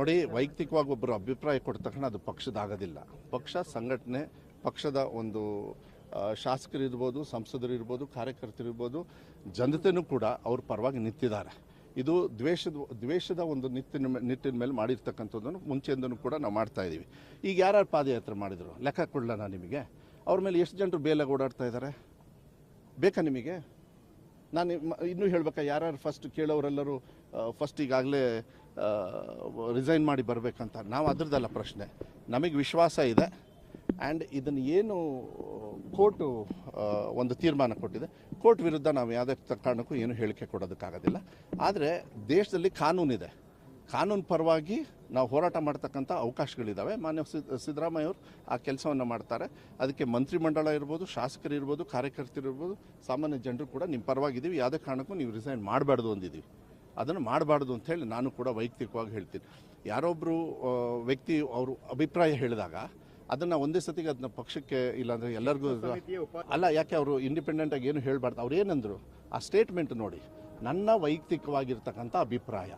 ನೋಡಿ, ವೈಯಕ್ತಿಕವಾಗಿ ಒಬ್ಬರು ಅಭಿಪ್ರಾಯ ಕೊಟ್ಟ ತಕ್ಷಣ ಅದು ಪಕ್ಷದಾಗೋದಿಲ್ಲ. ಪಕ್ಷ ಸಂಘಟನೆ, ಪಕ್ಷದ ಒಂದು ಶಾಸಕರಿರ್ಬೋದು, ಸಂಸದರಿರ್ಬೋದು, ಕಾರ್ಯಕರ್ತರಿರ್ಬೋದು, ಜನತೆಯೂ ಕೂಡ ಅವ್ರ ಪರವಾಗಿ ನಿಂತಿದ್ದಾರೆ. ಇದು ದ್ವೇಷದ ಒಂದು ನಿಟ್ಟಿನ ಮೇಲೆ ಮಾಡಿರ್ತಕ್ಕಂಥದ್ದನ್ನು ಮುಂಚೆಯಿಂದನೂ ಕೂಡ ನಾವು ಮಾಡ್ತಾ ಇದ್ದೀವಿ. ಈಗ ಯಾರ್ಯಾರು ಪಾದಯಾತ್ರೆ ಮಾಡಿದರು ಲೆಕ್ಕ ಕೊಡಲ ನಾನು ನಿಮಗೆ? ಅವ್ರ ಮೇಲೆ ಎಷ್ಟು ಜನರು ಬೇಲಾಗಿ ಓಡಾಡ್ತಾ ಇದ್ದಾರೆ ಬೇಕಾ ನಿಮಗೆ? ನಾನು ಇನ್ನೂ ಹೇಳ್ಬೇಕಾ? ಯಾರ್ಯಾರು ಫಸ್ಟ್ ಕೇಳೋರೆಲ್ಲರೂ ಫಸ್ಟ್ ಈಗಾಗಲೇ ರಿಸೈನ್ ಮಾಡಿ ಬರಬೇಕಂತ? ನಾವು ಅದ್ರದ್ದಲ್ಲ ಪ್ರಶ್ನೆ. ನಮಗೆ ವಿಶ್ವಾಸ ಇದೆ. ಆ್ಯಂಡ್ ಇದನ್ನು ಏನು ಕೋರ್ಟು ಒಂದು ತೀರ್ಮಾನ ಕೊಟ್ಟಿದೆ, ಕೋರ್ಟ್ ವಿರುದ್ಧ ನಾವು ಯಾವುದೇ ಕಾರಣಕ್ಕೂ ಏನು ಹೇಳಿಕೆ ಕೊಡೋದಕ್ಕಾಗೋದಿಲ್ಲ. ಆದರೆ ದೇಶದಲ್ಲಿ ಕಾನೂನಿದೆ. ಕಾನೂನು ಪರವಾಗಿ ನಾವು ಹೋರಾಟ ಮಾಡ್ತಕ್ಕಂಥ ಅವಕಾಶಗಳಿದ್ದಾವೆ. ಮಾನ್ಯ ಸಿದ್ದರಾಮಯ್ಯ ಅವರು ಆ ಕೆಲಸವನ್ನು ಮಾಡ್ತಾರೆ. ಅದಕ್ಕೆ ಮಂತ್ರಿಮಂಡಲ ಇರ್ಬೋದು, ಶಾಸಕರು ಇರ್ಬೋದು, ಕಾರ್ಯಕರ್ತರು ಇರ್ಬೋದು, ಸಾಮಾನ್ಯ ಜನರು ಕೂಡ ನಿಮ್ಮ ಪರವಾಗಿದ್ದೀವಿ. ಯಾವುದೇ ಕಾರಣಕ್ಕೂ ನೀವು ರಿಸೈನ್ ಮಾಡಬಾರ್ದು ಅಂದಿದ್ದೀವಿ. ಅದನ್ನು ಮಾಡಬಾರ್ದು ಅಂಥೇಳಿ ನಾನು ಕೂಡ ವೈಯಕ್ತಿಕವಾಗಿ ಹೇಳ್ತೀನಿ. ಯಾರೊಬ್ಬರು ವ್ಯಕ್ತಿ ಅವರು ಅಭಿಪ್ರಾಯ ಹೇಳಿದಾಗ ಅದನ್ನು ಒಂದೇ ಸತಿಗೆ ಅದನ್ನ ಪಕ್ಷಕ್ಕೆ ಇಲ್ಲಾಂದರೆ ಎಲ್ಲರಿಗೂ ಅಲ್ಲ. ಯಾಕೆ ಅವರು ಇಂಡಿಪೆಂಡೆಂಟಾಗಿ ಏನು ಹೇಳಬಾರ್ದು? ಅವ್ರು ಏನಂದರು ಆ ಸ್ಟೇಟ್ಮೆಂಟ್ ನೋಡಿ, ನನ್ನ ವೈಯಕ್ತಿಕವಾಗಿರ್ತಕ್ಕಂಥ ಅಭಿಪ್ರಾಯ.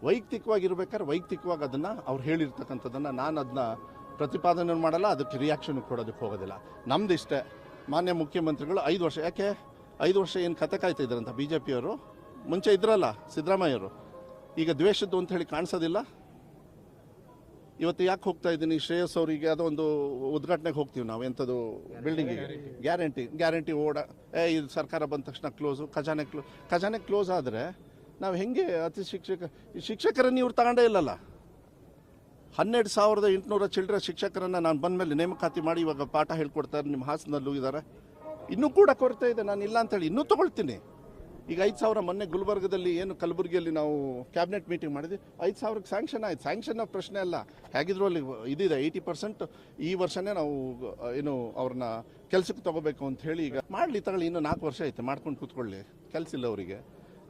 ವೈಯಕ್ತಿಕವಾಗಿರ್ಬೇಕಾದ್ರೆ ವೈಯಕ್ತಿಕವಾಗಿ ಅದನ್ನು ಅವ್ರು ಹೇಳಿರ್ತಕ್ಕಂಥದ್ದನ್ನು ನಾನು ಅದನ್ನ ಪ್ರತಿಪಾದನೆ ಮಾಡಲ್ಲ, ಅದಕ್ಕೆ ರಿಯಾಕ್ಷನ್ ಕೊಡೋದಕ್ಕೆ ಹೋಗೋದಿಲ್ಲ. ನಮ್ದು ಇಷ್ಟೇ. ಮಾನ್ಯ ಮುಖ್ಯಮಂತ್ರಿಗಳು 5 ವರ್ಷ, ಯಾಕೆ 5 ವರ್ಷ ಏನು ಕತೆ ಕಾಯ್ತಾ ಇದ್ದಾರಂತ ಬಿ ಜೆ ಪಿಯವರು? ಮುಂಚೆ ಇದ್ರಲ್ಲ ಸಿದ್ದರಾಮಯ್ಯವರು, ಈಗ ದ್ವೇಷದ್ದು ಅಂತ ಹೇಳಿ ಕಾಣಿಸೋದಿಲ್ಲ. ಇವತ್ತು ಯಾಕೆ ಹೋಗ್ತಾ ಇದ್ದೀನಿ, ಶ್ರೇಯಸ್ ಅವರಿಗೆ ಅದೋ ಒಂದು ಉದ್ಘಾಟನೆಗೆ ಹೋಗ್ತೀವಿ ನಾವು, ಎಂಥದ್ದು ಬಿಲ್ಡಿಂಗಿಗೆ ಗ್ಯಾರಂಟಿ ಇದು ಸರ್ಕಾರ ಬಂದ ತಕ್ಷಣ ಕ್ಲೋಸು, ಖಜಾನೆ ಕ್ಲೋಸ್ ಆದರೆ ನಾವು ಹೆಂಗೆ ಶಿಕ್ಷಕರನ್ನು ಇವ್ರು ತಗೊಂಡೇ ಇಲ್ಲಲ್ಲ. 12,800 ಚಿಲ್ಡ್ರ ಶಿಕ್ಷಕರನ್ನು ನಾನು ಬಂದ ಮೇಲೆ ನೇಮಕಾತಿ ಮಾಡಿ ಇವಾಗ ಪಾಠ ಹೇಳ್ಕೊಡ್ತಾರೆ. ನಿಮ್ಮ ಹಾಸನಲ್ಲೂ ಇದ್ದಾರೆ. ಇನ್ನೂ ಕೂಡ ಕೊರತೆ ಇದೆ. ನಾನು ಇಲ್ಲ ಅಂತೇಳಿ ಇನ್ನೂ ತೊಗೊಳ್ತೀನಿ. ಈಗ 5,000 ಮೊನ್ನೆ ಗುಲ್ಬರ್ಗದಲ್ಲಿ ಏನು ಕಲಬುರಗಿಯಲ್ಲಿ ನಾವು ಕ್ಯಾಬಿನೆಟ್ ಮೀಟಿಂಗ್ ಮಾಡಿದ್ವಿ, 5,000ಕ್ಕೆ ಸ್ಯಾಂಕ್ಷನ್ ಆಯ್ತು. ಸ್ಯಾಂಕ್ಷನ್ ಪ್ರಶ್ನೆ ಅಲ್ಲ, ಹೇಗಿದ್ರು ಅಲ್ಲಿ ಇದಿದೆ 80% ಈ ವರ್ಷನೇ ನಾವು ಏನು ಅವ್ರನ್ನ ಕೆಲಸಕ್ಕೆ ತಗೋಬೇಕು ಅಂತ ಹೇಳಿ. ಈಗ ಮಾಡಲಿ ತಗೊಳ್ಳಿ, ಇನ್ನೂ 4 ವರ್ಷ ಐತೆ, ಮಾಡ್ಕೊಂಡು ಕೂತ್ಕೊಳ್ಳಿ. ಕೆಲಸ ಇಲ್ಲ ಅವರಿಗೆ.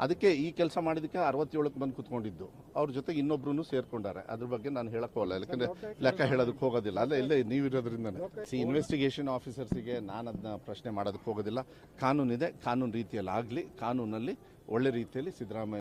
ಅದಕ್ಕೆ ಈ ಕೆಲಸ ಮಾಡಿದ್ದಕ್ಕೆ 67ಕ್ಕೆ ಬಂದು ಕೂತ್ಕೊಂಡಿದ್ದು. ಅವ್ರ ಜೊತೆಗೆ ಇನ್ನೊಬ್ರು ಸೇರ್ಕೊಂಡಾರೆ. ಅದ್ರ ಬಗ್ಗೆ ನಾನು ಹೇಳಕ್ ಹೋಗಲ್ಲ, ಯಾಕಂದ್ರೆ ಲೆಕ್ಕ ಹೇಳೋದಕ್ಕೆ ಹೋಗೋದಿಲ್ಲ. ಅಲ್ಲ ಇಲ್ಲೇ ನೀವಿರೋದ್ರಿಂದನೇ ಇನ್ವೆಸ್ಟಿಗೇಷನ್ ಆಫೀಸರ್ಸಿಗೆ ನಾನು ಅದನ್ನ ಪ್ರಶ್ನೆ ಮಾಡೋದಕ್ಕೆ ಹೋಗೋದಿಲ್ಲ. ಕಾನೂನಿದೆ, ಕಾನೂನು ರೀತಿಯಲ್ಲಿ ಆಗಲಿ, ಕಾನೂನಲ್ಲಿ ಒಳ್ಳೆ ರೀತಿಯಲ್ಲಿ ಸಿದ್ದರಾಮಯ್ಯ